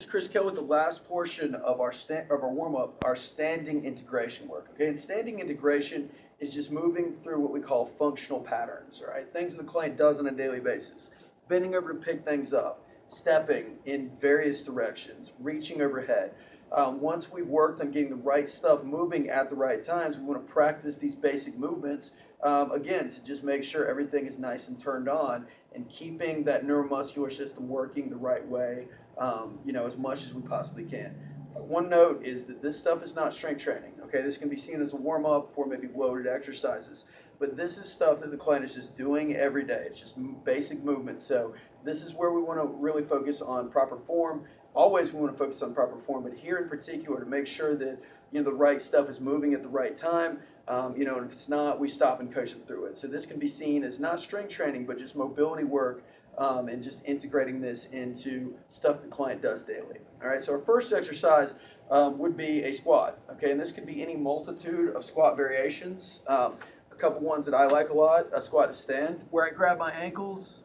Chris Kell with the last portion of our warm-up, our standing integration work. Okay, and standing integration is just moving through what we call functional patterns, all right? Things that the client does on a daily basis. Bending over to pick things up, stepping in various directions, reaching overhead. Once we've worked on getting the right stuff moving at the right times, we want to practice these basic movements, again, to just make sure everything is nice and turned on and keeping that neuromuscular system working the right way, as much as we possibly can. One note is that this stuff is not strength training, okay? This can be seen as a warm-up for maybe loaded exercises, but this is stuff that the client is just doing every day. It's just basic movements. So this is where we want to really focus on proper form. Always we want to focus on proper form, but here in particular to make sure that the right stuff is moving at the right time. And if it's not, we stop and coach them through it. So this can be seen as not strength training, but just mobility work, and just integrating this into stuff the client does daily. All right, so our first exercise would be a squat. Okay, and this could be any multitude of squat variations. A couple ones that I like a lot: a squat to stand, where I grab my ankles,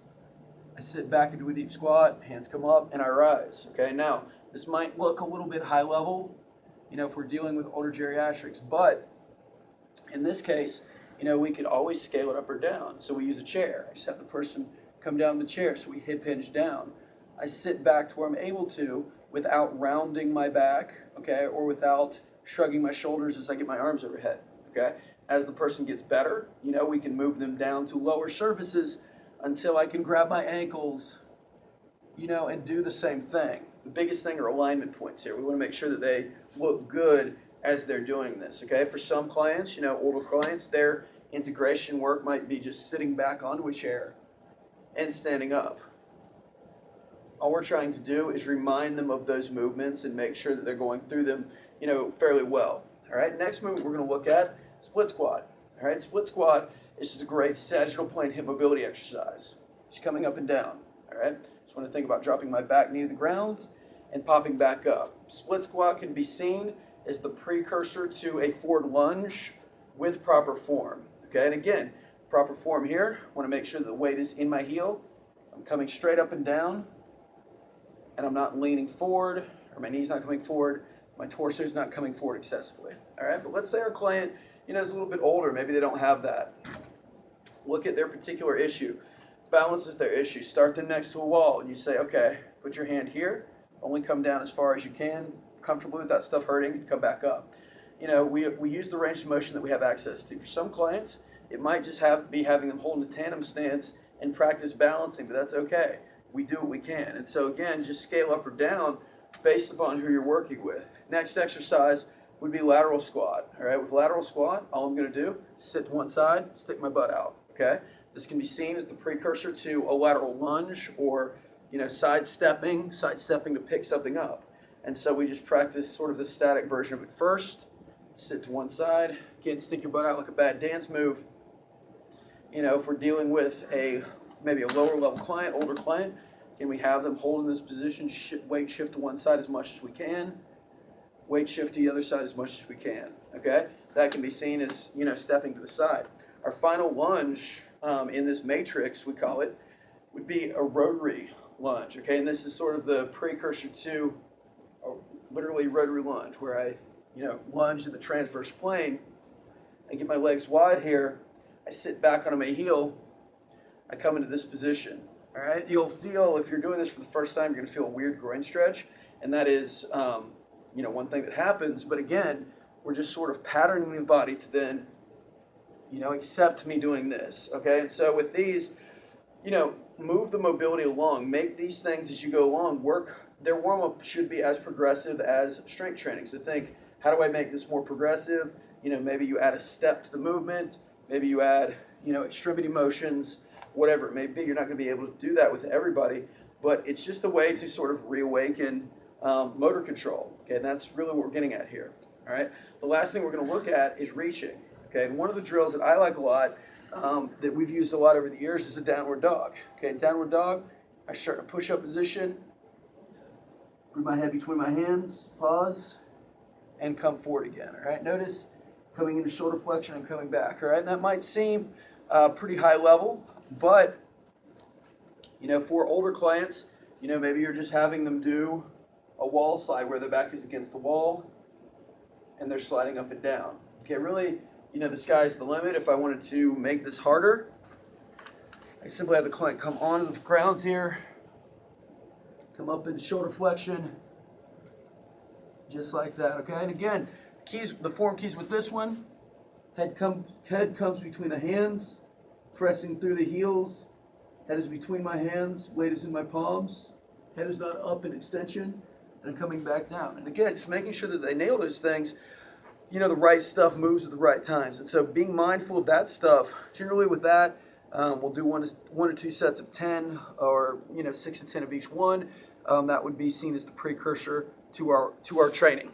I sit back into a deep squat, hands come up, and I rise. Okay, now this might look a little bit high level, if we're dealing with older geriatrics, but in this case, we could always scale it up or down. So we use a chair. I just have the person come down the chair, so we hip hinge down. I sit back to where I'm able to without rounding my back, okay, or without shrugging my shoulders as I get my arms overhead, okay? As the person gets better, we can move them down to lower surfaces until I can grab my ankles, and do the same thing. The biggest thing are alignment points here. We want to make sure that they look good as they're doing this, okay? For some clients, older clients, their integration work might be just sitting back onto a chair and standing up. All we're trying to do is remind them of those movements and make sure that they're going through them, fairly well. All right, next movement we're going to look at, split squat. All right, split squat is just a great sagittal plane hip mobility exercise. Just coming up and down, all right? Just want to think about dropping my back knee to the ground and popping back up. Split squat can be seen as the precursor to a forward lunge with proper form, okay? And again, proper form here, I want to make sure that the weight is in my heel. I'm coming straight up and down, and I'm not leaning forward, or my knee's not coming forward, my torso is not coming forward excessively, all right? But let's say our client, is a little bit older, maybe they don't have that. Look at their particular issue. Balances their issue. Start them next to a wall, and you say, okay, put your hand here, only come down as far as you can, comfortably without stuff hurting, come back up. We use the range of motion that we have access to. For some clients, it might just be having them hold in a tandem stance and practice balancing, but that's okay. We do what we can. And so again, just scale up or down based upon who you're working with. Next exercise would be lateral squat. All right, with lateral squat, all I'm going to do is sit to one side, stick my butt out. Okay, this can be seen as the precursor to a lateral lunge or sidestepping to pick something up. And so we just practice sort of the static version of it first. Sit to one side. Again, stick your butt out like a bad dance move. If we're dealing with maybe a lower level client, older client, can we have them hold in this position, weight shift to one side as much as we can, weight shift to the other side as much as we can, okay? That can be seen as, stepping to the side. Our final lunge in this matrix, we call it, would be a rotary lunge, okay? And this is sort of the precursor to literally rotary lunge, where I, lunge in the transverse plane. I get my legs wide here. I sit back on my heel. I come into this position. All right. You'll feel, if you're doing this for the first time, you're going to feel a weird groin stretch, and that is, one thing that happens. But again, we're just sort of patterning the body to then, accept me doing this. Okay. And so with these, move the mobility along. Make these things as you go along. Their warm-up should be as progressive as strength training. So think, how do I make this more progressive? Maybe you add a step to the movement. Maybe you add, extremity motions, whatever it may be. You're not going to be able to do that with everybody, but it's just a way to sort of reawaken motor control. Okay, and that's really what we're getting at here. All right. The last thing we're going to look at is reaching. Okay, and one of the drills that I like a lot, that we've used a lot over the years, is a downward dog. Okay, downward dog. I start in a push-up position. Put my head between my hands, pause, and come forward again. All right, notice coming into shoulder flexion and coming back. All right, and that might seem pretty high level, but for older clients, maybe you're just having them do a wall slide where the back is against the wall and they're sliding up and down. Okay, really, the sky's the limit. If I wanted to make this harder, I simply have the client come onto the grounds here, come up into shoulder flexion, just like that, okay? And again, the form keys with this one, head comes between the hands, pressing through the heels, head is between my hands, weight is in my palms, head is not up in extension, and I'm coming back down. And again, just making sure that they nail those things, the right stuff moves at the right times. And so being mindful of that stuff, generally with that, we'll do one or two sets of 10 or 6 to 10 of each one. That would be seen as the precursor to our training.